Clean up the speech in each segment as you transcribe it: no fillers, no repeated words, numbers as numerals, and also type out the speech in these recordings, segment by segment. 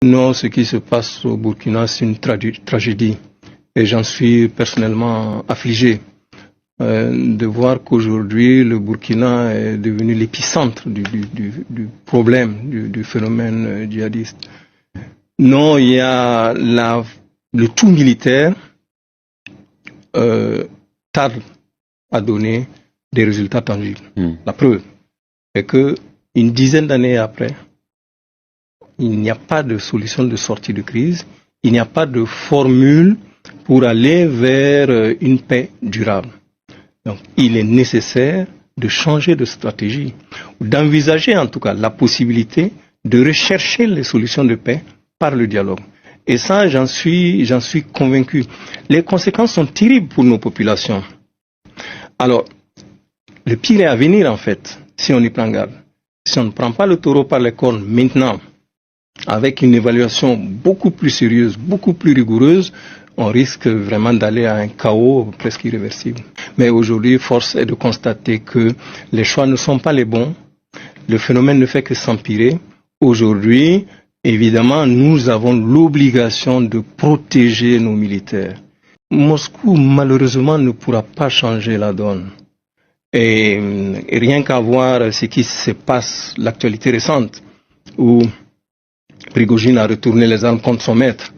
Non, ce qui se passe au Burkina, c'est une tragédie. Et j'en suis personnellement affligé de voir qu'aujourd'hui, le Burkina est devenu l'épicentre du problème, du phénomène djihadiste. Non, il y a le tout militaire tarde à donner des résultats tangibles. La preuve est que une dizaine d'années après, il n'y a pas de solution de sortie de crise, il n'y a pas de formule pour aller vers une paix durable. Donc, il est nécessaire de changer de stratégie, d'envisager en tout cas la possibilité de rechercher les solutions de paix par le dialogue. Et ça, j'en suis convaincu. Les conséquences sont terribles pour nos populations. Alors, le pire est à venir en fait, si on y prend garde. Si on ne prend pas le taureau par les cornes maintenant, avec une évaluation beaucoup plus sérieuse, beaucoup plus rigoureuse, on risque vraiment d'aller à un chaos presque irréversible. Mais aujourd'hui, force est de constater que les choix ne sont pas les bons. Le phénomène ne fait que s'empirer. Aujourd'hui, évidemment, nous avons l'obligation de protéger nos militaires. Moscou, malheureusement, ne pourra pas changer la donne. Et rien qu'à voir ce qui se passe, l'actualité récente, où Prigojine a retourné les armes contre son maître.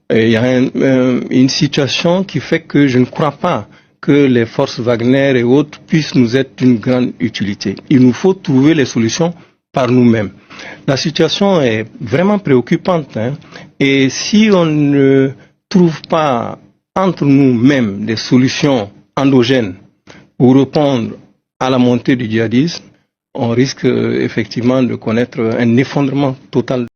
Il y a une situation qui fait que je ne crois pas que les forces Wagner et autres puissent nous être d'une grande utilité. Il nous faut trouver les solutions par nous-mêmes. La situation est vraiment préoccupante. Et si on ne trouve pas entre nous-mêmes des solutions endogènes pour répondre à la montée du djihadisme, on risque effectivement de connaître un effondrement total.